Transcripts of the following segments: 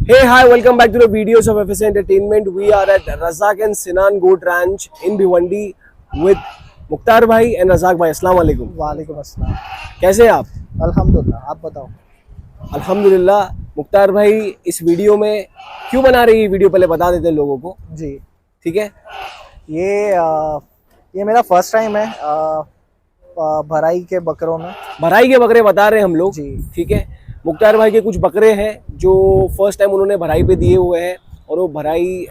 Hey, hi, welcome back to the videos of FSA Entertainment. We are at Razak and Sinan Goat Ranch in Bhiwandi with Mukhtar भाई and Razzaq भाई। अस्सलाम वालेकुम। वालेकुम अस्सलाम। कैसे हैं आप? अल्हम्दुलिल्लाह, आप बताओ। अल्हम्दुलिल्लाह। मुख्तार भाई इस वीडियो में क्यों बना रही है वीडियो, पहले बता देते हैं लोगों को। जी, ठीक है। ये मेरा फर्स्ट टाइम है भराई के बकरों में। भराई के बकरे बता रहे हैं हम लोग। जी। ठीक है। मुख्तार भाई के कुछ बकरे हैं जो फर्स्ट टाइम उन्होंने भराई पे दिए हुए हैं और वो भराई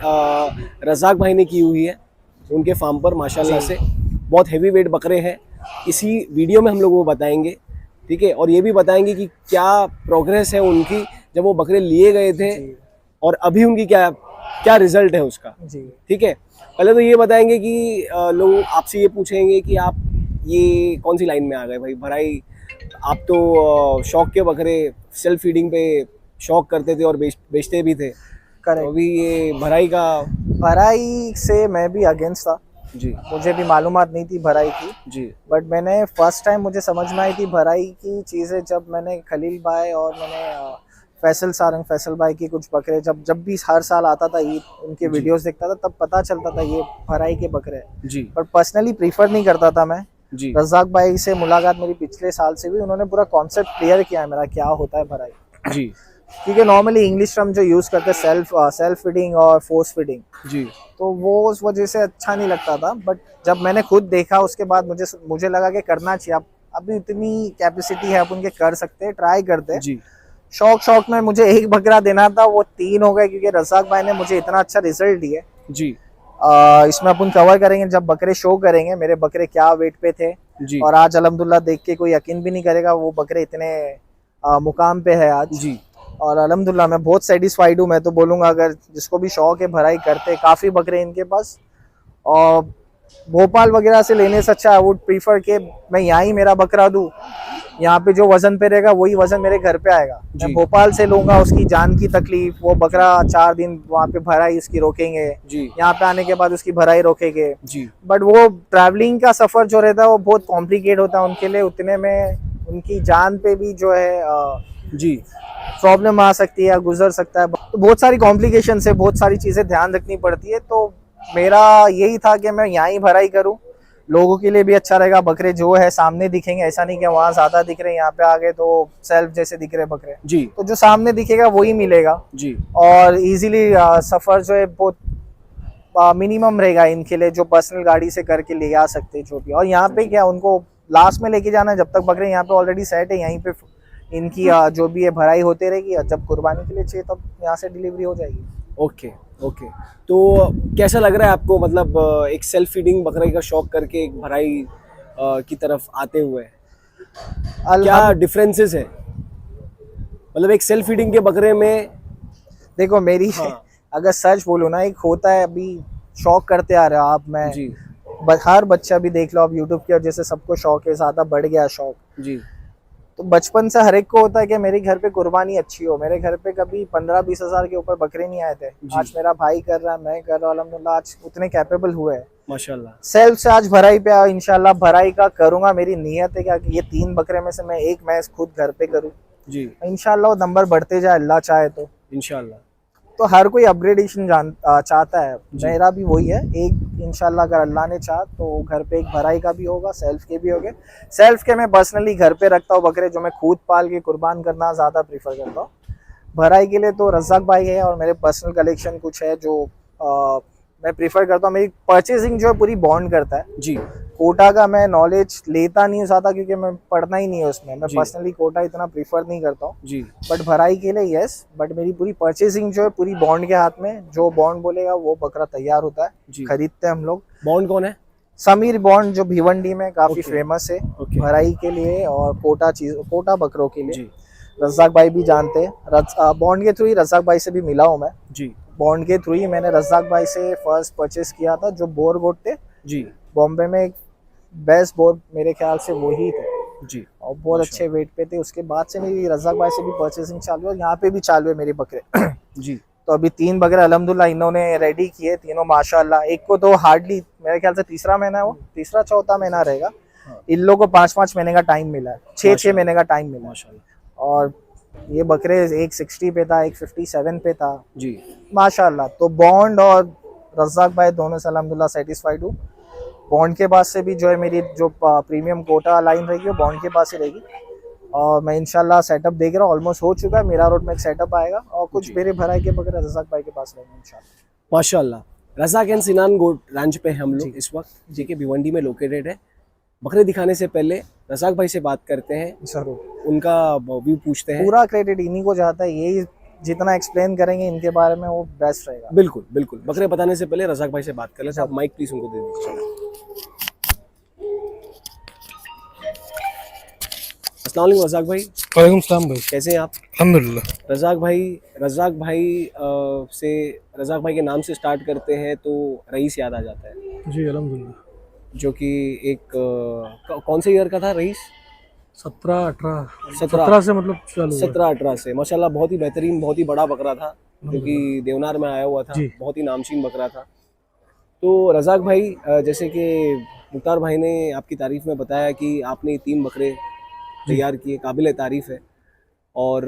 रज़ाक भाई ने की हुई है उनके फार्म पर माशाल्लाह से। बहुत हैवी वेट बकरे हैं। इसी वीडियो में हम लोग वो बताएंगे। ठीक है। और ये भी बताएंगे कि क्या प्रोग्रेस है उनकी जब वो बकरे लिए गए थे और अभी उनकी क्या क्या रिजल्ट है उसका। जी। ठीक है। पहले तो ये बताएंगे कि लोग आपसे ये पूछेंगे कि आप ये कौन सी लाइन में आ गए भाई भराई। आप तो शौक के बकरे सेल्फ फीडिंग पे शौक करते थे और बेचते भी थे। तो अभी ये भराई से मैं भी अगेंस्ट था। जी। मुझे भी मालूमात नहीं थी भराई की। जी। बट मैंने फर्स्ट टाइम मुझे समझ में आई थी भराई की चीज़ें जब मैंने खलील भाई और मैंने फैसल भाई की कुछ बकरे जब भी हर साल आता था ईद उनके वीडियोस देखता था तब पता चलता था ये भराई के बकरे हैं। जी। बट पर्सनली प्रीफर नहीं करता था मैं। जी। रज़ाक भाई से मुलाकात मेरी पिछले साल से भी, उन्होंने पूरा कॉन्सेप्ट क्लियर किया है मेरा क्या होता है भराई। जी। क्योंकि नॉर्मली इंग्लिश टर्म जो यूज़ करते हैं सेल्फ फीडिंग और फोर्स फीडिंग, जी। तो वो उस वजह से अच्छा नहीं लगता था। बट जब मैंने खुद देखा उसके बाद मुझे लगा कि करना चाहिए। अब अभी इतनी कैपेसिटी है, अपन के कर सकते हैं, ट्राई करते हैं। जी। शौक में मुझे एक बकरा देना था, वो 3 हो गए क्योंकि रज़ाक भाई ने मुझे इतना अच्छा रिजल्ट दिया। जी। इसमें अपन कवर करेंगे जब बकरे शो करेंगे मेरे बकरे क्या वेट पे थे। जी। और आज अल्हम्दुलिल्लाह देख के कोई यकीन भी नहीं करेगा वो बकरे इतने मुकाम पे है आज। जी। और अल्हम्दुलिल्लाह मैं बहुत सेटिस्फाइड हूँ। मैं तो बोलूँगा अगर जिसको भी शौक है भराई करते, काफ़ी बकरे इनके पास। और भोपाल वगैरह से लेने से अच्छा आई वुड प्रीफर के मैं यहाँ ही मेरा बकरा दूँ। यहाँ पे जो वजन पे रहेगा वही वजन मेरे घर पे आएगा। मैं भोपाल से लूंगा, उसकी जान की तकलीफ, वो बकरा 4 दिन वहाँ पे भराई उसकी रोकेंगे, यहाँ पे आने के बाद उसकी भराई रोकेंगे। बट वो ट्रैवलिंग का सफर जो रहता है वो बहुत कॉम्प्लिकेट होता है उनके लिए। उतने में उनकी जान पे भी जो है जी प्रॉब्लम आ सकती है, गुजर सकता है। तो बहुत सारी कॉम्प्लिकेशन है, बहुत सारी चीजें ध्यान रखनी पड़ती है। तो मेरा यही था कि मैं यहाँ ही भराई करूँ, लोगों के लिए भी अच्छा रहेगा। बकरे जो है सामने दिखेंगे, ऐसा नहीं कि वहाँ ज्यादा दिख रहे हैं, यहाँ पे आ गए तो सेल्फ जैसे दिख रहे बकरे जी। तो जो सामने दिखेगा वही मिलेगा जी। और इजीली सफर जो है बहुत मिनिमम रहेगा इनके लिए, जो पर्सनल गाड़ी से करके ले आ सकते हैं जो भी। और यहाँ पे क्या उनको लास्ट में लेके जाना है, जब तक बकरे यहाँ पे ऑलरेडी सेट है, यहीं पे इनकी जो भी है भराई होते रहेगी। जब कुर्बानी के लिए चाहिए तब यहाँ से डिलीवरी हो जाएगी। ओके। ओके। तो कैसा लग रहा है आपको, मतलब एक सेल्फ फीडिंग बकरे का शौक करके एक भराई की तरफ आते हुए क्या डिफरेंसेस है? मतलब एक सेल्फ फीडिंग के बकरे में देखो मेरी अगर सच बोलूँ ना, एक होता है अभी शौक करते आ रहे हो आप, मैं जी। हर बच्चा भी देख लो आप यूट्यूब के, और जैसे सबको शौक है, ज्यादा बढ़ गया शौक जी। तो बचपन से हर एक को होता है कि मेरे घर पे कुर्बानी अच्छी हो। मेरे घर पे कभी 15-20 हज़ार के ऊपर बकरे नहीं आए थे। आज मेरा भाई कर रहा है, मैं कर रहा हूँ, अल्हम्दुलिल्लाह आज उतने कैपेबल हुए हैं माशाल्लाह। सेल्फ से आज भराई पे आया, इंशाल्लाह भराई का करूंगा। मेरी नीयत है कि ये 3 बकरे में से मैं एक मैच खुद घर पे करूँ जी। इंशाल्लाह नंबर बढ़ते जाए, अल्लाह चाहे तो इंशाल्लाह। तो हर कोई अपग्रेडेशन चाहता है, मेरा भी वही है। एक इंशाल्लाह अगर अल्लाह ने चाहा तो घर पे एक भराई का भी होगा, सेल्फ के भी होंगे। सेल्फ के मैं पर्सनली घर पे रखता हूँ बकरे, जो मैं खुद पाल के कुर्बान करना ज़्यादा प्रीफर करता हूँ। भराई के लिए तो रज़ाक भाई है और मेरे पर्सनल कलेक्शन कुछ है जो मैं प्रीफर करता हूँ। मेरी परचेजिंग जो है पूरी बॉन्ड करता है जी। कोटा का मैं नॉलेज लेता नहीं हूँ ज़्यादा, क्योंकि मैं पढ़ना ही नहीं है उसमें। मैं पर्सनली कोटा इतना प्रीफर नहीं करता हूँ जी। बट भराई के लिए यस, बट मेरी पूरी परचेजिंग जो है पूरी बॉन्ड के हाथ में। जो बॉन्ड बोलेगा वो बकरा तैयार होता है, खरीदते हैं हम लोग। बॉन्ड कौन है? समीर बॉन्ड, जो भिवंडी में काफी फेमस है भराई के लिए और कोटा बकरों के लिए। रज़ाक भाई भी जानते हैं। बॉन्ड के थ्रू ही रज़ाक भाई से भी मिला हूँ मैं जी। बॉन्ड के थ्रू ही मैंने रज़ाक भाई से फर्स्ट परचेस किया था, जो बोर गोट थे जी। बॉम्बे में एक बेस्ट बोर मेरे ख्याल से वही थे जी, और बहुत अच्छे वेट पे थे। उसके बाद से मेरी रज़ाक भाई से भी परचेसिंग चालू है, यहाँ पे भी चालू है मेरे बकरे जी। तो अभी 3 बकरे अल्हम्दुलिल्लाह इन्होंने रेडी किए, तीनों माशाल्लाह। एक को तो हार्डली मेरे ख्याल से तीसरा महीना है, वो तीसरा चौथा महीना रहेगा। इन लोगों को 5-5 महीने का टाइम मिला है, 6-6 महीने का टाइम मिला है। और ये बकरे एक 60 पे था, एक 57 पे था जी माशाल्लाह। तो बॉन्ड और रज़ाक भाई दोनों से अल्हम्दुलिल्लाह सेटिस्फाइड हूँ। बॉन्ड के पास से भी जो है मेरी जो प्रीमियम कोटा लाइन रहेगी वो बॉन्ड के पास ही रहेगी। और मैं इंशाल्लाह सेटअप देख रहा हूँ, ऑलमोस्ट हो चुका है, मेरा रोड में एक सेटअप आएगा और कुछ मेरे भराई के बकरे रज़ाक भाई के पास रहेंगे इंशाल्लाह। माशाल्लाह। रज़ाक एंड सिनान गोट रैंच पे हम लोग इस वक्त, जी के भिवंडी में लोकेटेड है। बकरे दिखाने से पहले रज़ाक भाई से बात करते हैं, जरूर, उनका व्यू पूछते हैं। पूरा क्रेडिट इन्हीं को जाता है, यही जितना एक्सप्लेन करेंगे इनके बारे में वो बेस्ट रहेगा। बिल्कुल बिल्कुल। बकरे बताने से पहले रज़ाक भाई से बात कर लेते हैं। आप माइक प्लीज उनको दे दीजिए। अस्सलाम वालेकुम रज़ाक भाई। वालेकुम सलाम भाई। कैसे हैं आप? अल्हम्दुलिल्लाह। रज़ाक भाई से, रज़ाक भाई के नाम से स्टार्ट करते हैं तो रईस याद आ जाता है, जी अल्हम्दुलिल्लाह। जो कि एक कौन से ईयर का था रईस? 17 से मतलब चालू हुआ। 17-18 से। माशाल्लाह बहुत ही बेहतरीन, बहुत ही बड़ा बकरा था, जो कि देवनार में आया हुआ था। जी। बहुत ही नामचीन बकरा था। तो रज़ाक भाई, जैसे कि मुख्तार भाई ने आपकी तारीफ में बताया कि आपने 3 बकरे तैयार किए, काबिल तारीफ है। और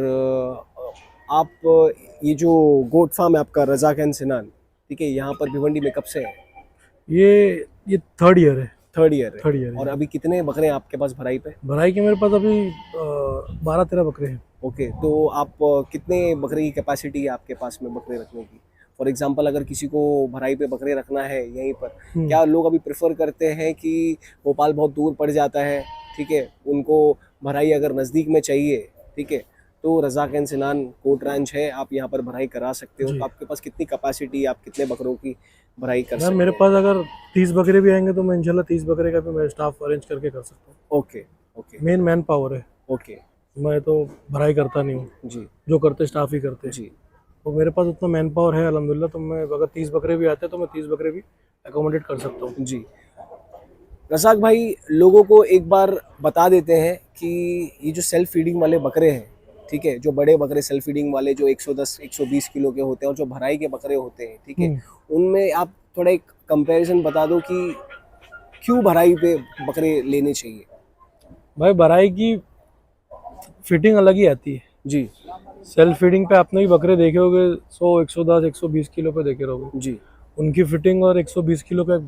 आप ये जो गोट फार्म है आपका रज़ाक एंड सिनान, ठीक है, यहाँ पर भिवंडी में कब से है? ये थर्ड ईयर है। थर्ड ईयर है। थर्ड ईयर और अभी कितने बकरे हैं आपके पास भराई पे? भराई के मेरे पास अभी 12-13 बकरे हैं। ओके, तो आप कितने बकरे की कैपेसिटी है आपके पास में बकरे रखने की? फॉर एग्जांपल अगर किसी को भराई पे बकरे रखना है यहीं पर, क्या लोग अभी प्रेफर करते हैं कि भोपाल बहुत दूर पड़ जाता है, ठीक है, उनको भराई अगर नज़दीक में चाहिए, ठीक है, तो रज़ाक एंड सिनान कोट रैंच है, आप यहाँ पर भराई करा सकते हो। तो आपके पास कितनी कैपेसिटी, आप कितने बकरों की भराई कर सकते हैं? मेरे पास अगर 30 बकरे भी आएंगे तो मैं इंशाल्लाह 30 बकरे का भी मैं स्टाफ अरेंज करके कर सकता हूँ। Okay okay main man power है, ओके। मैं तो भराई करता नहीं हूँ, जी जो करते स्टाफ ही करते हैं। जी। तो मेरे पास उतना मैन पावर है अल्हम्दुलिल्लाह। तो मैं अगर 30 बकरे भी आते हैं तो मैं 30 बकरे भी अकोमोडेट कर सकता हूँ। जी। रज़ाक भाई, लोगों को एक बार बता देते हैं कि ये जो सेल्फ फीडिंग वाले बकरे हैं, ठीक है, जो बड़े बकरे सेल्फ फीडिंग वाले जो 110-120 किलो के होते हैं और जो भराई के बकरे होते हैं, ठीक है, उनमें आप थोड़ा एक कंपैरिजन बता दो कि क्यों भराई पे बकरे लेने चाहिए? भाई भराई की फिटिंग अलग ही आती है। जी सेल्फ फीडिंग पे आपने भी बकरे देखे होंगे 100, 110, 120 किलो पे देखे रहोगे। जी उनकी फिटिंग और 120 किलो का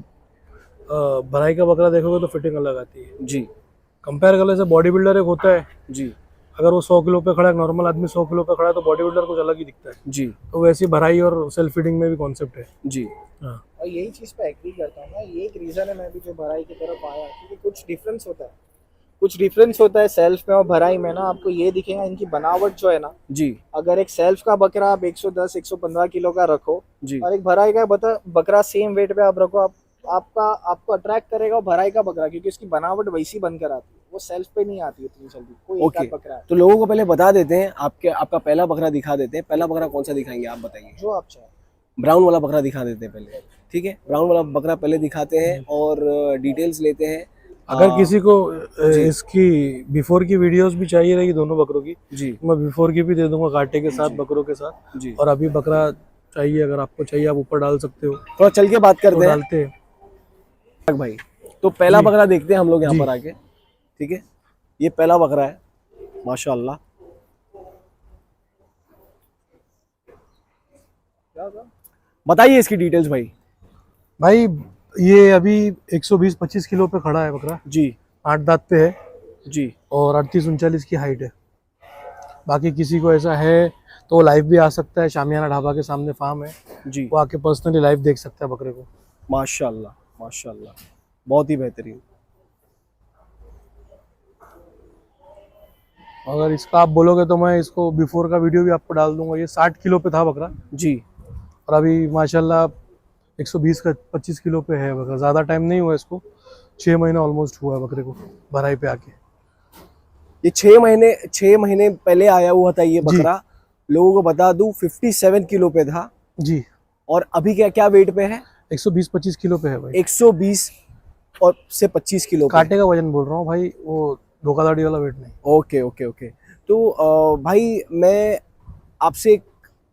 भराई का बकरा देखोगे तो फिटिंग अलग आती है। जी कंपेयर कर ले, जैसे बॉडी बिल्डर एक होता है, जी अगर वो 100 किलो पे खड़ा है, नॉर्मल आदमी 100 किलो पे खड़ा है तो बॉडी बिल्डर कुछ अलग ही दिखता है। जी तो वैसी भराई और सेल्फ फीडिंग में भी कॉन्सेप्ट है। जी। हाँ, और यही चीज़ पे एग्री करता हूँ मैं, ये एक रीज़न है मैं भी जो भराई की तरफ आया, क्योंकि कुछ डिफरेंस होता है सेल्फ में और भराई में ना। आपको ये दिखेगा इनकी बनावट जो है ना, जी अगर एक सेल्फ का बकरा आप 110-115 किलो का रखो जी और एक भराई का बकरा सेम वेट पे आप रखो, आपको अट्रैक्ट करेगा भराई का बकरा, क्योंकि उसकी बनावट वैसी बनकर आती है, वो सेल्फ पे नहीं आती इतनी जल्दी। कोई एक आध बकरा है तो लोगों को पहले बता देते हैं, आपका पहला बकरा दिखा देते हैं। पहला बकरा कौन सा दिखाएंगे आप बताइए? जो आप चाहें। ब्राउन वाला बकरा दिखा देते हैं पहले, ठीक है, ब्राउन वाला बकरा पहले दिखाते हैं और डिटेल्स लेते हैं। अगर किसी को इसकी बिफोर की वीडियोस भी चाहिए रहेगी दोनों बकरों की, जी मैं बिफोर की भी दे दूंगा कांटे के साथ, बकरों के साथ। जी। और अभी बकरा चाहिए, अगर आपको चाहिए आप ऊपर डाल सकते हो, थोड़ा चल के बात तो करते हैं डालते हैं। भाई। तो पहला बकरा देखते हैं हम लोग यहाँ पर आके, ठीक है, ये पहला बकरा है माशाल्लाह। बताइए इसकी डिटेल्स भाई। भाई ये अभी 120-25 किलो पे खड़ा है बकरा जी। 8 दांत पे है जी। और 38-39 की हाइट है। बाकी किसी को ऐसा है तो लाइव भी आ सकता है, शामियाना ढाबा के सामने फार्म है जी। वो आके पर्सनली लाइव देख सकता है बकरे को। माशाल्लाह माशाल्लाह, बहुत ही बेहतरीन। अगर इसका आप बोलोगे तो मैं इसको बिफोर का वीडियो भी आपको डाल दूंगा। ये 60 किलो पे था बकरा जी। और अभी माशाल्लाह 120-25 किलो पे है बकरा। ज़्यादा टाइम नहीं हुआ इसको, 6 महीना ऑलमोस्ट हुआ है बकरे को भराई पे आके। ये 6 महीने पहले आया हुआ था ये बकरा। लोगों को बता दूं 57 किलो पे था जी। और अभी क्या वेट पे है? 120-25 किलो पे है भाई। 120 और से 25 किलो पे। कांटे का वजन बोल रहा हूँ भाई, वो धोखाधड़ी वाला वेट नहीं। Okay okay okay. तो भाई मैं आपसे एक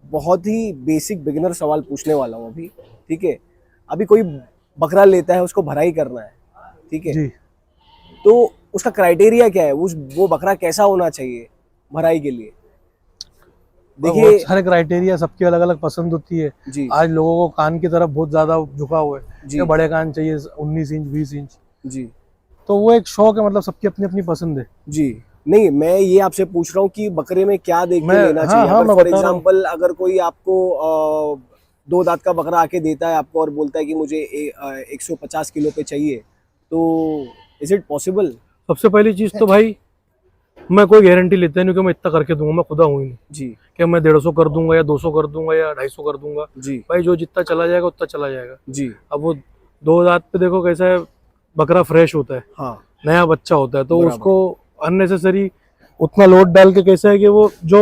बहुत ही बेसिक बिगिनर सवाल पूछने वाला हूँ अभी, ठीक है। अभी कोई बकरा लेता है, उसको भराई करना है, ठीक है जी। तो उसका क्राइटेरिया क्या है? वो बकरा कैसा होना चाहिए भराई के लिए? देखिए बहुत सारे क्राइटेरिया, सबकी अलग अलग पसंद होती है जी आज लोगों को कान की तरफ बहुत ज्यादा झुका हुआ है जी कि बड़े कान चाहिए 19 इंच 20 इंच, जी तो वो एक शौक है, मतलब सबकी अपनी अपनी पसंद है। जी। नहीं, मैं ये आपसे पूछ रहा हूँ कि बकरे में क्या देख के मैं लेना हाँ चाहिए। हाँ अगर मैं फॉर बता रहा हूँ। एग्जांपल अगर कोई आपको 2 दांत का बकरा आके देता है आपको और बोलता है कि मुझे 150 किलो पे चाहिए, तो इज इट पॉसिबल? सबसे पहली चीज तो भाई मैं कोई गारंटी लेता नहीं कि मैं इतना करके दूंगा, मैं खुदा हूँ ही नहीं जी कि मैं 150 कर दूंगा या 200 कर दूंगा या 250 कर दूंगा। जी भाई जो जितना चला जाएगा उतना चला जाएगा। जी। अब वो 2 दांत पे देखो कैसा है, बकरा फ्रेश होता है, हाँ नया बच्चा होता है, तो बराबर। उसको अननेसेसरी उतना लोड डाल के कैसा है कि वो जो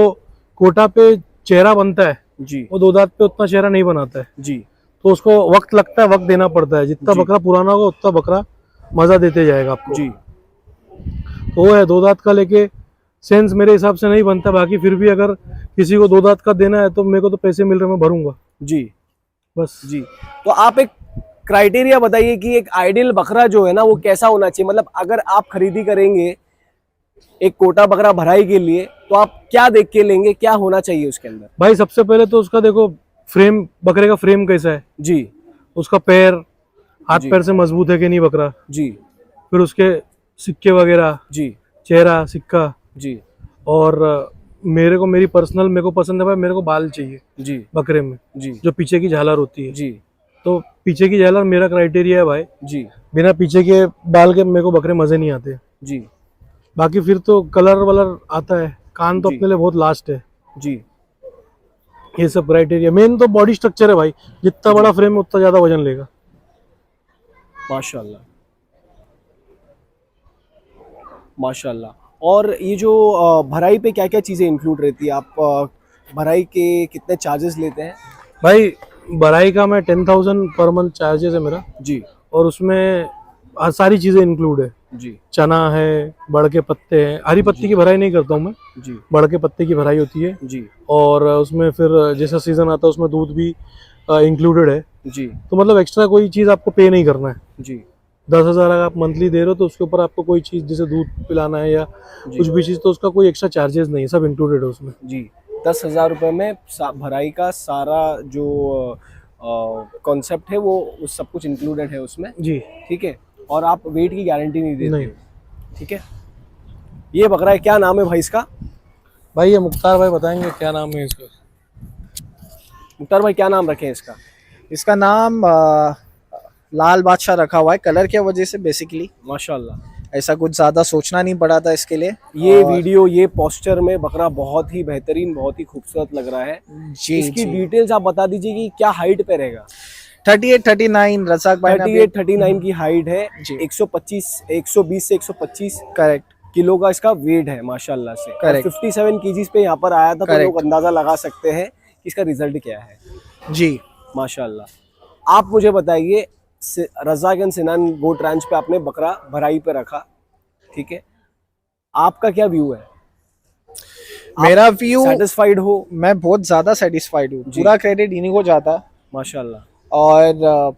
कोटा पे चेहरा बनता है जी वो 2 दांत पे उतना चेहरा नहीं बनाता है, जी तो उसको वक्त लगता है, वक्त देना पड़ता है। जितना जी। बकरा पुराना होगा उतना बकरा मजा देते जाएगा आपको। जी तो वो है 2 दांत का लेके सेंस मेरे हिसाब से नहीं बनता। बाकी फिर भी अगर किसी को 2 दांत का देना है तो मेरे को तो पैसे मिल रहे हैं, मैं भरूंगा जी बस। जी। तो आप एक क्राइटेरिया बताइए कि एक आइडियल बकरा जो है ना वो कैसा होना चाहिए। मतलब अगर आप खरीदी करेंगे एक कोटा बकरा भराई के लिए तो आप क्या देख के लेंगे, क्या होना चाहिए उसके अंदर? भाई सबसे पहले तो उसका देखो फ्रेम, बकरे का फ्रेम कैसा है, जी उसका पैर, हाथ जी। पैर से मजबूत है कि नहीं बकरा, जी फिर उसके सिक्के वगैरह, जी चेहरा सिक्का। जी और मेरे को पसंद है भाई, मेरे को बाल चाहिए जी बकरे में, जी जो पीछे की झालर होती है। जी तो पीछे की झालर मेरा क्राइटेरिया है भाई, जी बिना पीछे के बाल के मेरे को बकरे मजे नहीं आते। जी बाकी फिर तो कलर वलर आता है, कान तो जी। अपने लिए बहुत लास्ट है। जी ये सब क्राइटेरिया, मेन तो बॉडी स्ट्रक्चर है भाई, जितना बड़ा फ्रेम है उतना ज्यादा वजन लेगा। माशाल्लाह माशाल्लाह। और ये जो भराई पे क्या क्या चीज़ें इंक्लूड रहती है? आप भराई के कितने चार्जेस लेते हैं? भाई भराई का मैं 10,000 पर मंथ चार्जेस है मेरा, जी और उसमें सारी चीजें इंक्लूड है। जी चना है, बड़ के पत्ते हैं, हरी पत्ती की भराई नहीं करता हूँ मैं, जी बड़ के पत्ते की भराई होती है। जी और उसमें फिर जैसा सीजन आता है उसमें दूध भी इंक्लूडेड है। जी तो मतलब एक्स्ट्रा कोई चीज़ आपको पे नहीं करना है। जी 10,000 अगर आप मंथली दे रहे हो तो उसके ऊपर आपको कोई चीज़ जैसे दूध पिलाना है या जी। कुछ भी चीज़, तो उसका कोई एक्स्ट्रा चार्जेस नहीं है, सब इंक्लूडेड है उसमें। जी। 10,000 रुपये में भराई का सारा जो कॉन्सेप्ट है वो सब कुछ इंक्लूडेड है उसमें। जी ठीक है। और आप वेट की गारंटी नहीं देते नहीं। हो। ठीक है। ये बकरा है, क्या नाम है भाई इसका? भाई ये मुख्तार भाई बताएंगे क्या नाम है इसका। मुख्तार भाई क्या नाम रखे हैं इसका? इसका नाम लाल बादशाह रखा हुआ है, कलर की वजह से बेसिकली। माशाल्लाह। ऐसा कुछ ज्यादा सोचना नहीं पड़ा था इसके लिए। ये वीडियो, ये पोस्चर में बकरा बहुत ही बेहतरीन, बहुत ही खूबसूरत लग रहा है। जी इसकी जी। डिटेल्स आप बता दीजिए कि क्या हाइट पे रहेगा? 38-39 रजाक भाई ने 38-39 की हाइट है। जी। 120 से 125 करेक्ट किलो का इसका वेट है माशाल्लाह से। Correct. 57 केजीज पे यहाँ पर आया था, तो Correct. लोग अंदाजा लगा सकते हैं कि इसका रिजल्ट क्या है। जी। माशाल्लाह। आप मुझे बताइए, रज़ाक एंड सिनान गोट रैंच पे आपने बकरा भराई पे रखा, ठीक है, आपका क्या व्यू है? मेरा व्यू, सेटिस्फाइड हो? मैं बहुत ज्यादा सेटिस्फाइड हूँ। जी। पूरा क्रेडिट इन्हीं को जाता है। माशाल्लाह। और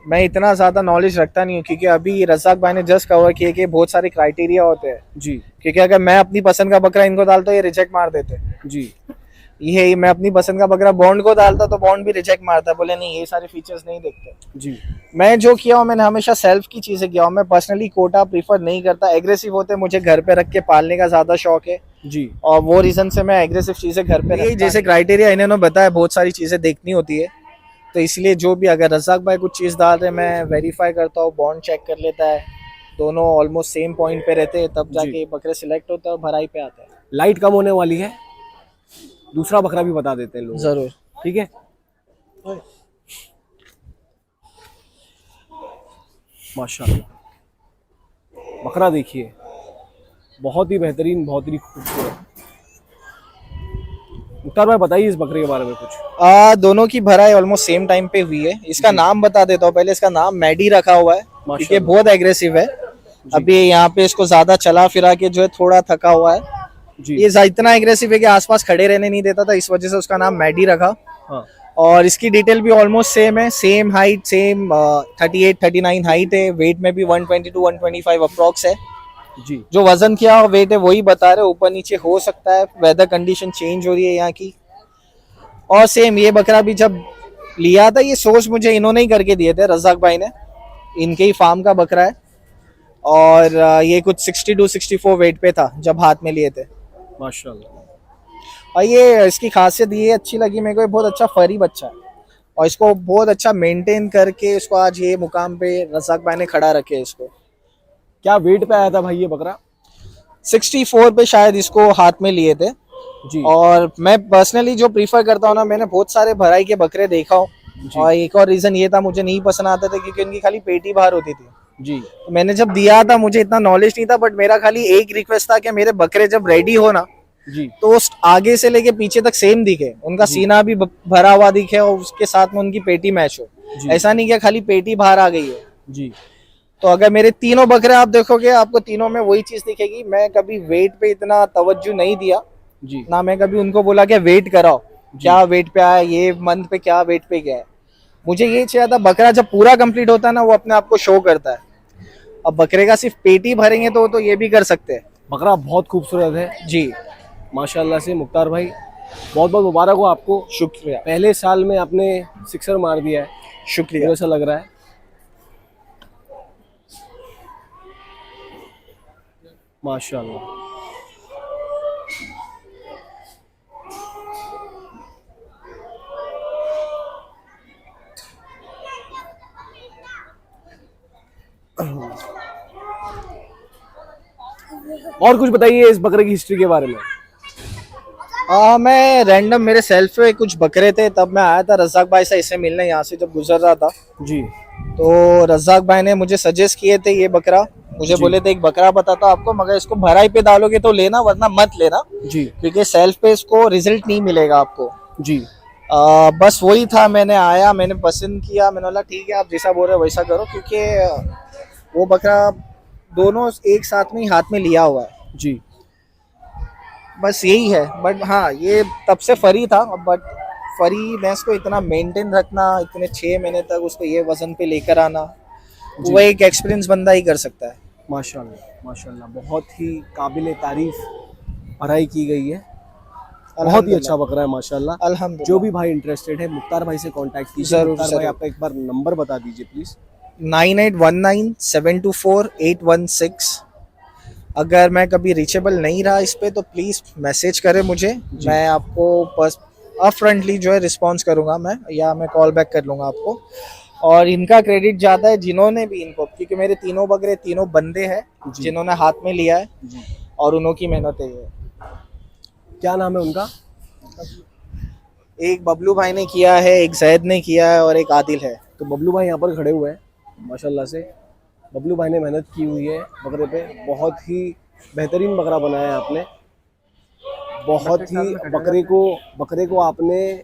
मैं इतना ज्यादा नॉलेज रखता नहीं हूँ, क्योंकि अभी रज़ाक भाई ने जस्ट कवर किए कि बहुत सारे क्राइटेरिया होते हैं। जी क्योंकि अगर मैं अपनी पसंद का बकरा इनको डालता ये रिजेक्ट मार देते। जी ये मैं अपनी पसंद का बकरा बॉन्ड को डालता तो बॉन्ड भी रिजेक्ट मारता, बोले नहीं ये सारे फीचर्स नहीं देखते। जी मैं जो किया हूँ मैंने हमेशा सेल्फ की चीजें किया हूँ। मैं पर्सनली कोटा प्रीफर नहीं करता, एग्रेसिव होते मुझे घर पे रख के पालने का ज्यादा शौक है, जी और वो रीजन से मैं एग्रेसिव चीजें घर पे रखता। जैसे क्राइटेरिया इन्होंने बताया, बहुत सारी चीजें देखनी होती है, तो इसलिए जो भी अगर रज़ाक भाई कुछ चीज डाल रहे मैं वेरीफाई करता हूँ, बॉन्ड चेक कर लेता है, दोनों ऑलमोस्ट सेम पॉइंट पे रहते हैं, तब जाके बकरे सिलेक्ट होता है और भराई पे आता है। लाइट कम होने वाली है, दूसरा बकरा भी बता देते हैं लोग। जरूर। ठीक है। माशाल्लाह। बकरा देखिए, बहुत ही बेहतरीन, बहुत ही खूबसूरत। मुख्तार भाई बताइए इस बकरे के बारे में कुछ। दोनों की भराई ऑलमोस्ट सेम टाइम पे हुई है। इसका नाम बता देता हूँ पहले। इसका नाम मैडी रखा हुआ है, क्योंकि बहुत एग्रेसिव है। अभी यहाँ पे इसको ज्यादा चला फिरा के जो है थोड़ा थका हुआ है। जी। ये इतना एग्रेसिव है कि आसपास खड़े रहने नहीं देता था, इस वजह से उसका नाम मैडी रखा। हाँ। और इसकी डिटेल भी ऑलमोस्ट सेम है, सेम हाइट, सेम 38-39 हाइट है। वेट में भी 120-125 अप्रॉक्स है। जी। जो वजन किया वेट है वही बता रहे, ऊपर नीचे हो सकता है, वेदर कंडीशन चेंज हो रही है यहाँ की, और सेम ये बकरा भी जब लिया था, ये सोच मुझे इन्होंने ही करके दिए थे, रज़ाक भाई ने, इनके ही फार्म का बकरा है। और ये कुछ 62-64 वेट पे था जब हाथ में लिए थे। माशाल्लाह। और ये इसकी खासियत ये अच्छी लगी मेरे को, ये बहुत अच्छा फरी बच्चा है और इसको बहुत अच्छा मेंटेन करके इसको आज ये मुकाम पे रज़ाक भाई ने खड़ा रखे है इसको। क्या वेट पे आया था भाई ये बकरा? 64 पे शायद इसको हाथ में लिए थे जी। और मैं पर्सनली जो प्रीफर करता हूँ ना, मैंने बहुत सारे भराई के बकरे देखा हूँ और एक और रीजन ये था, मुझे नहीं पसंद आते थे क्योंकि उनकी खाली पेटी बाहर होती थी जी। तो मैंने जब दिया था, मुझे इतना नॉलेज नहीं था, बट मेरा खाली एक रिक्वेस्ट था कि मेरे बकरे जब रेडी हो ना जी तो आगे से लेके पीछे तक सेम दिखे, उनका सीना भी भरा हुआ दिखे और उसके साथ में उनकी पेटी मैच हो। ऐसा नहीं कि खाली पेटी बाहर आ गई है जी। तो अगर मेरे तीनों बकरे आप देखोगे, आपको तीनों में वही चीज दिखेगी। मैं कभी वेट पे इतना तवज्जो नहीं दिया जी। ना, मैं कभी उनको बोला कि वेट कराओ, क्या वेट पे आया, ये मंथ पे क्या वेट पे गया है। मुझे ये चाहिए था बकरा जब पूरा कंप्लीट होता है ना, वो अपने आप को शो करता है। अब बकरे का सिर्फ पेटी भरेंगे तो ये भी कर सकते हैं। बकरा बहुत खूबसूरत है जी, माशाल्लाह से। मुख्तार भाई बहुत बहुत मुबारक हो आपको, शुक्रिया पहले साल में आपने सिक्सर मार दिया है, शुक्रिया। मुझे ऐसा लग रहा है। माशाल्लाह। और कुछ बताइए इस बकरे की हिस्ट्री के बारे में। मैं रैंडम मेरे सेल्फ पे कुछ बकरे थे, तब मैं आया था रज़ाक भाई से इसे मिलने, यहाँ से जब गुजर रहा था जी। तो रज़ाक भाई ने मुझे सजेस्ट किए थे ये बकरा, मुझे बोले थे एक बकरा बताता आपको, मगर इसको भराई पे डालोगे तो लेना वरना मत लेना जी क्योंकि सेल्फ पे इसको रिजल्ट नहीं मिलेगा आपको जी। बस वही था। मैंने आया, मैंने पसंद किया, मैंने बोला ठीक है आप जैसा बोल रहे हो वैसा करो, क्योंकि वो बकरा दोनों एक साथ में ही हाथ में लिया हुआ है जी। बस यही है। बट हाँ, ये तब से फरी था, बट फरी भैंस को इतना मेंटेन रखना, इतने 6 महीने तक उसको ये वजन पे लेकर आना, वो एक एक्सपीरियंस बंदा ही कर सकता है। माशाल्लाह माशाल्लाह, बहुत ही काबिल तारीफ भराई की गई है, बहुत ही अच्छा बकरा है माशाल्लाह। अल्हम्दुलिल्लाह। जो भी भाई इंटरेस्टेड है मुख्तार भाई से कांटेक्ट कीजिए। जरूर, मुख्तार भाई जरूर। आपका एक बार नंबर बता दीजिए प्लीज। 9819724816। अगर मैं कभी रीचेबल नहीं रहा इस पे तो प्लीज़ मैसेज करें मुझे, मैं आपको फ्रंटली जो है रिस्पॉन्स करूंगा मैं, या मैं कॉल बैक कर लूँगा आपको। और इनका क्रेडिट ज़्यादा है जिन्होंने भी इनको, क्योंकि मेरे तीनों बकरे तीनों बंदे हैं जिन्होंने हाथ में लिया है और उन्हों की मेहनत है ये। क्या नाम है उनका? एक बबलू भाई ने किया है, एक जैद ने किया है और एक आदिल है। तो बबलू भाई यहाँ पर खड़े हुए हैं माशाल्लाह से। बबलू भाई ने मेहनत की हुई है बकरे पे, बहुत ही बेहतरीन बकरा बनाया है आपने, बहुत ही बकरे को आपने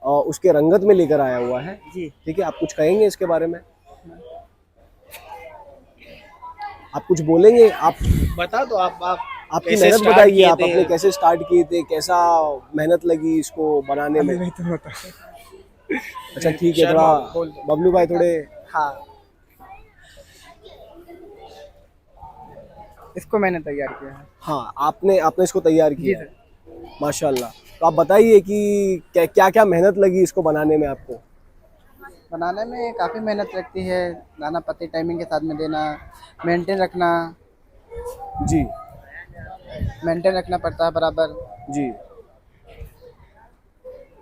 उसके रंगत में लेकर आया हुआ है जी। ठीक है, आप कुछ कहेंगे इसके बारे में? आप कुछ बोलेंगे? आप बता दो, आपकी मेहनत बताइए, आप अपने कैसे स्टार्ट किए थे, कैसा मेहनत लगी इसको बनाने में? नहीं तो बता। अच्छा ठीक है, थोड़ा बबलू भाई थोड़े। हाँ, इसको मैंने तैयार किया है। हाँ, आपने इसको तैयार किया है माशाल्लाह। तो आप बताइए कि क्या क्या मेहनत लगी इसको बनाने में आपको? बनाने में काफ़ी मेहनत लगती है, दाना पत्ती टाइमिंग के साथ में देना, मेंटेन रखना जी, मेंटेन रखना पड़ता है बराबर जी।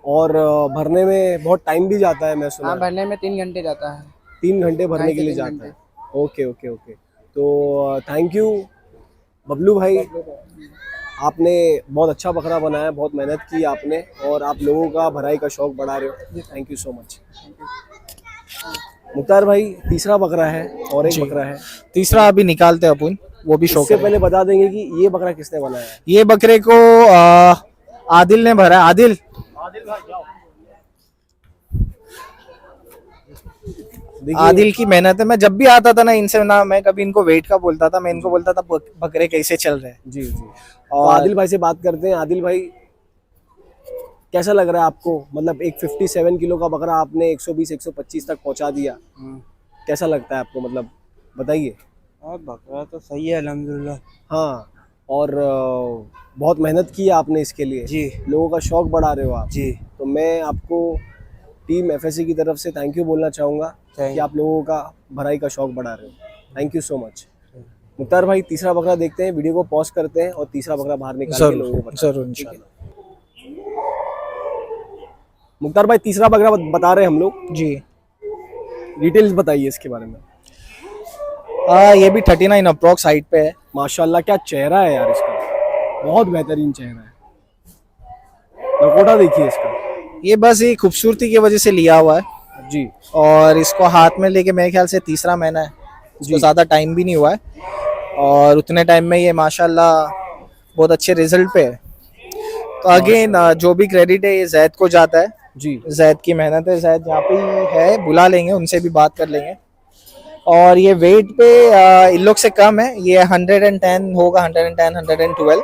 और भरने में बहुत टाइम भी जाता है मैं सुना। हाँ, भरने में 3 घंटे जाता है। 3 घंटे भरने के लिए 2.5 से 3 जाता है। Okay okay okay. तो थैंक यू बबलू भाई, आपने बहुत अच्छा बकरा बनाया, बहुत मेहनत की आपने और आप लोगों का भराई का शौक बढ़ा रहे हो। Thank you so much. Mukhtar भाई, तीसरा बकरा है और एक बकरा है, तीसरा अभी निकालते हैं अपन, वो भी शौक। इससे पहले बता देंगे कि ये बकरा किसने बनाया है? ये बकरे को आदिल ने भरा। आदिल आदिल की मेहनत है। मैं जब भी आता था ना इनसे, ना मैं कभी इनको वेट का बोलता था, मैं इनको बोलता था बकरे कैसे चल रहे हैं। जी जी। तो आदिल भाई से बात करते हैं। आदिल भाई, कैसा लग रहा है आपको? मतलब एक 57 किलो का बकरा आपने 120-125 तक पहुंचा दिया, कैसा लगता है आपको? मतलब बताइए। और बकरा तो सही है अल्हम्दुलिल्लाह। हाँ, और बहुत मेहनत की है आपने इसके लिए जी लोगों का शौक बढ़ा रहे हो आप जी। तो मैं आपको टीम एफएससी की तरफ से थैंक यू बोलना चाहूँगा कि आप लोगों का भराई का शौक बढ़ा रहे हो thank you so much Mukhtar भाई तीसरा बकरा देखते हैं वीडियो को पॉज करते हैं और तीसरा बकरा बाहर निकाल के लोगों को बताते हैं, जरूर ठीक है? इंशाल्लाह। मुख्तार भाई तीसरा बकरा बता रहे हैं हम लोग जी डिटेल्स बताइए इसके बारे में ये भी 39 अप्रॉक्स हाइट पे है। माशाल्लाह क्या चेहरा है यार इसका बहुत बेहतरीन चेहरा है नकोटा देखिए इसका ये बस ये खूबसूरती की वजह से लिया हुआ है जी और इसको हाथ में लेके मेरे ख्याल से तीसरा महीना है, इसको ज़्यादा टाइम भी नहीं हुआ है और उतने टाइम में ये माशाल्लाह बहुत अच्छे रिजल्ट पे है। तो अगेन जो भी क्रेडिट है ये जैद को जाता है, जी जैद की मेहनत है। जैद यहाँ पे ही है, बुला लेंगे, उनसे भी बात कर लेंगे। और ये वेट पे इन लोग से कम है, ये 110 होगा, 110 112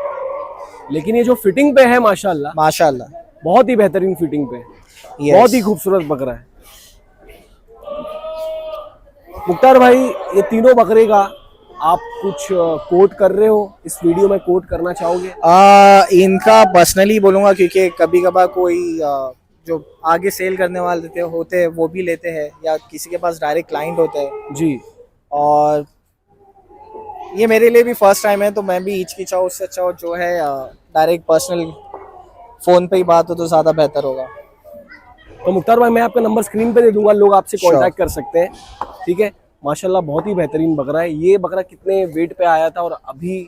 लेकिन ये जो फिटिंग पे है माशाल्लाह माशाल्लाह। बहुत ही बेहतरीन फिटिंग पे है Yes. बहुत ही खूबसूरत बकरा है मुख्तार भाई ये तीनों बकरे का आप कुछ कोट कर रहे हो इस वीडियो में कोट करना चाहोगे इनका पर्सनली बोलूँगा क्योंकि कभी कभार कोई जो आगे सेल करने वाले होते हैं वो भी लेते हैं या किसी के पास डायरेक्ट क्लाइंट होते हैं जी और ये मेरे लिए भी फर्स्ट टाइम है तो मैं भी हिचकिचाऊँ, उससे अच्छा जो है डायरेक्ट पर्सनल फ़ोन पे ही बात हो तो ज़्यादा बेहतर होगा। तो मुख्तार भाई मैं आपका नंबर स्क्रीन पे दे दूंगा लोग आपसे Sure. कांटेक्ट कर सकते हैं ठीक है माशाल्लाह बहुत ही बेहतरीन बकरा है ये बकरा कितने वेट पे आया था और अभी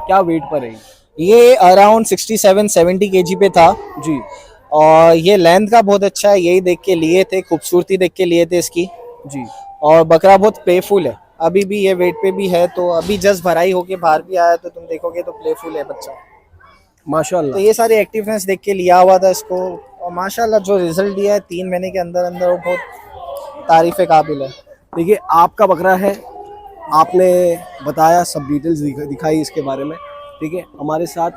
क्या वेट पर है ये अराउंड 67-70 केजी पे था जी और ये लेंथ का बहुत अच्छा है, यही देख के लिए थे, खूबसूरती देख के लिए थे इसकी। जी और बकरा बहुत प्लेफुल है, अभी भी ये वेट पे भी है तो अभी जस्ट भराई होके बाहर भी आया तो तुम देखोगे तो प्लेफुल है बच्चा। तो माशाल्लाह ये सारी एक्टिवनेस देख के लिया हुआ था इसको और माशाल्लाह जो रिजल्ट दिया है 3 महीने के अंदर अंदर वो बहुत तारीफ़ काबिल है। देखिए आपका बकरा है आपने बताया सब डिटेल्स दिखाई इसके बारे में ठीक है हमारे साथ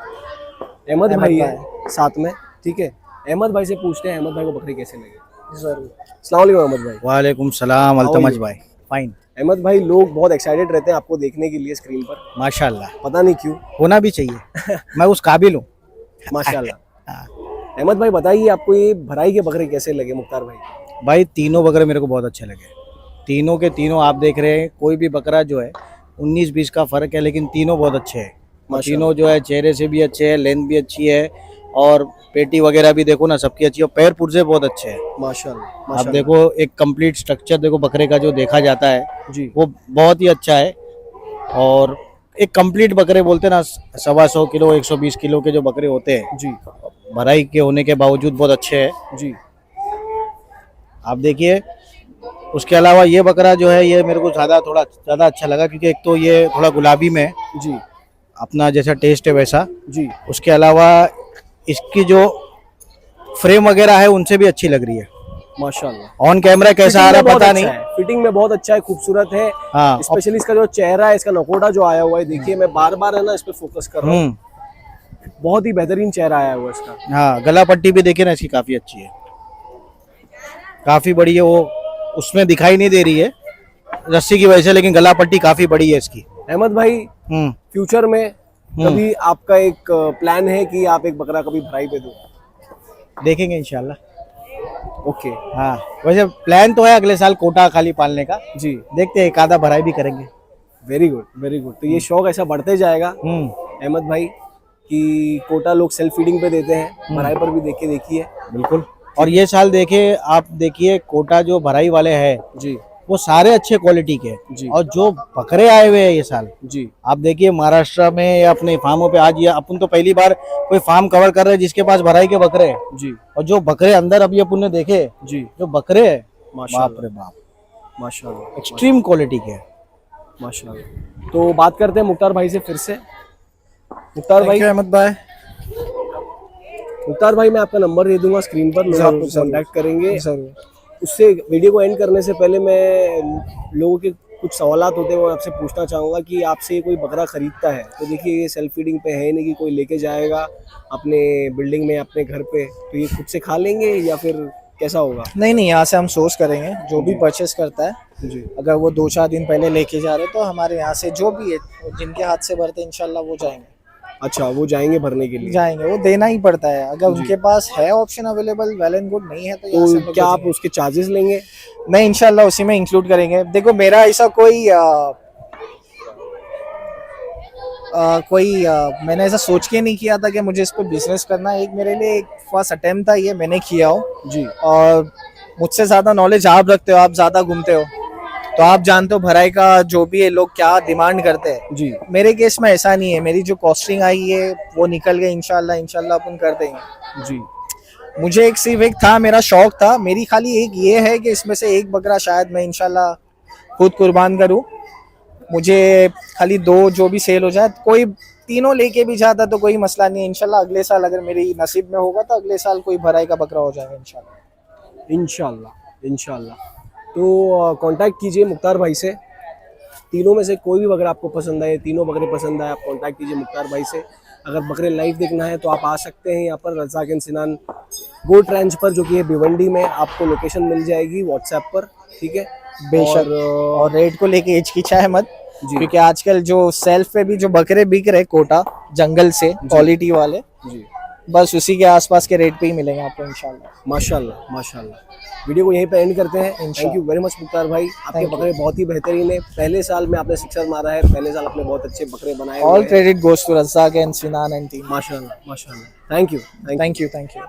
अहमद भाई है साथ में ठीक है अहमद भाई से पूछते हैं अहमद भाई को बकरे कैसे लगे जरूर। अस्सलाम वालेकुम अहमद भाई वालेकुम सलाम अल्तमज भाई। फाइन अहमद भाई लोग बहुत एक्साइटेड रहते हैं आपको देखने के लिए स्क्रीन पर माशाल्लाह पता नहीं क्यों होना भी चाहिए मैं उस काबिल हूँ। माशाल्लाह हाँ। अहमद भाई बताइए आपको ये भराई के बकरे कैसे लगे मुख्तार भाई भाई तीनों बकरे मेरे को बहुत अच्छे लगे, तीनों के तीनों आप देख रहे हैं, कोई भी बकरा जो है 19-20 का फर्क है लेकिन तीनों बहुत अच्छे हैं। तीनों जो है चेहरे से भी अच्छे हैं, लेंथ भी अच्छी है और पेटी वगैरह भी देखो ना सबकी अच्छी है और पैर पुर्जे बहुत अच्छे हैं। माशाल्लाह आप देखो एक कंप्लीट स्ट्रक्चर देखो बकरे का जो देखा जाता है जी वो बहुत ही अच्छा है और एक कंप्लीट बकरे बोलते हैं ना 125 किलो 120 किलो के जो बकरे होते हैं जी भराई के होने के बावजूद बहुत अच्छे हैं। जी आप देखिए उसके अलावा ये बकरा जो है ये मेरे को थोड़ा ज़्यादा अच्छा लगा क्योंकि एक तो ये थोड़ा गुलाबी में है, जी अपना जैसा टेस्ट है वैसा। जी उसके अलावा इसकी जो फ्रेम वगैरह है उनसे भी अच्छी लग रही है। माशाल्लाह ऑन कैमरा कैसा आ रहा है पता नहीं। फिटिंग में बहुत अच्छा है खूबसूरत है हाँ स्पेशली इसका जो चेहरा है इसका नकोटा जो आया हुआ है देखिए मैं बार बार है ना इस पे फोकस कर रहा हूँ बहुत ही बेहतरीन चेहरा आया हुआ है इसका। हाँ गला पट्टी भी देखिए ना इसकी काफ़ी अच्छी है, काफ़ी बड़ी है, वो उसमें दिखाई नहीं दे रही है रस्सी की वजह से लेकिन गला पट्टी काफ़ी बड़ी है इसकी। अहमद भाई फ्यूचर में कभी आपका एक प्लान है कि आप एक बकरा कभी भराई पे दो? देखेंगे इंशाल्लाह। ओके हाँ वैसे प्लान तो है अगले साल कोटा खाली पालने का, जी देखते हैं एक आधा भराई भी करेंगे। Very good very good. तो ये शौक ऐसा बढ़ते जाएगा अहमद भाई कि कोटा लोग सेल्फ फीडिंग पे देते हैं, भराई पर भी देखिए बिल्कुल। और ये साल देखिए आप देखिए कोटा जो भराई वाले हैं जी वो सारे अच्छे क्वालिटी के जी और जो बकरे आए हुए हैं ये साल जी आप देखिए महाराष्ट्र में या अपने फार्मों पे आज ये अपन तो पहली बार कोई फार्म कवर कर रहे हैं जिसके पास भराई के बकरे हैं जी और जो बकरे अंदर अभी अपन ने देखे जी जो बकरे है बाप माशाल्लाह रे बाप माशाल्लाह एक्सट्रीम क्वालिटी के हैं। माशाल्लाह। तो बात करते हैं मुख्तार भाई से फिर से। मुख्तार भाई अहमद भाई मुख्तार भाई मैं आपका नंबर दे दूंगा स्क्रीन पर, लोग आपको कांटेक्ट करेंगे। जरूर। उससे वीडियो को एंड करने से पहले मैं लोगों के कुछ सवालात होते हैं वो आपसे पूछना चाहूँगा कि आपसे कोई बकरा खरीदता है तो देखिए ये सेल्फ फीडिंग पे है नहीं कि कोई लेके जाएगा अपने बिल्डिंग में अपने घर पे तो ये खुद से खा लेंगे या फिर कैसा होगा? नहीं, यहाँ से हम सोर्स करेंगे, जो भी परचेस करता है जी अगर वो 2-4 दिन पहले लेके जा रहे तो हमारे यहाँ से जो भी है जिनके हाथ से भरते इंशाल्लाह वो जाएंगे। अच्छा, वो जाएंगे भरने के लिए। जाएंगे, वो देना ही पड़ता है। अगर उनके पास है option available, well and good, नहीं है तो यहाँ से हम तो लोग क्या आप भेजेंगे। उसके चार्जेस लेंगे? नहीं, इंशाल्लाह उसी में इंक्लूड करेंगे। देखो मेरा ऐसा मैंने ऐसा सोच के नहीं किया था कि मुझे इस पर बिजनेस करना है। एक मेरे लिए एक फर्स्ट अटेम्प्ट था, ये मैंने किया हो जी। और मुझसे ज़्यादा नॉलेज आप रखते हो, आप ज़्यादा घूमते हो, तो आप जानते हो भराई का जो भी है लोग क्या डिमांड करते हैं। जी मेरे केस में ऐसा नहीं है, मेरी जो कॉस्टिंग आई है वो निकल गई, इंशाल्लाह अपन कर देंगे। जी मुझे सिर्फ एक था, मेरा शौक था, मेरी खाली एक ये है कि इसमें से एक बकरा शायद मैं इंशाल्लाह खुद कुर्बान करूं। मुझे खाली 2 जो भी सेल हो जाए, कोई 3 लेके भी जाता तो कोई मसला नहीं है। इंशाल्लाह अगले साल अगर मेरी नसीब में होगा तो अगले साल कोई भराई का बकरा हो जाएगा इंशाल्लाह। इंशाल्लाह। तो कांटेक्ट कीजिए मुख्तार भाई से। तीनों में से कोई भी बकरा आपको पसंद आए, तीनों बकरे पसंद आए, आप कांटेक्ट कीजिए मुख्तार भाई से। अगर बकरे लाइव देखना है तो आप आ सकते हैं यहाँ पर रज़ाक एंड सिनान गोट रेंज पर, जो कि है भिवंडी में। आपको लोकेशन मिल जाएगी व्हाट्सएप पर, ठीक है? बेशक। और रेट को लेके हिचकिचाए मत, जी। क्योंकि आजकल जो सेल्फ पे भी जो बकरे बिक रहे कोटा जंगल से, क्वालिटी वाले, जी बस उसी के आसपास के रेट पे ही मिलेंगे आपको इंशाल्लाह। माशाल्लाह माशाल्लाह। वीडियो को यहीं पे एंड करते हैं। Thank you very much Mukhtar भाई, आपके Thank you. बकरे बहुत ही बेहतरीन है। पहले साल में आपने सिक्सर मारा है, पहले साल आपने बहुत अच्छे बकरे बनाए ऑल हुए हैं। Credit goes to Razak and Sinan and team. माशाल्लाह माशाल्लाह। Thank you. Thank you.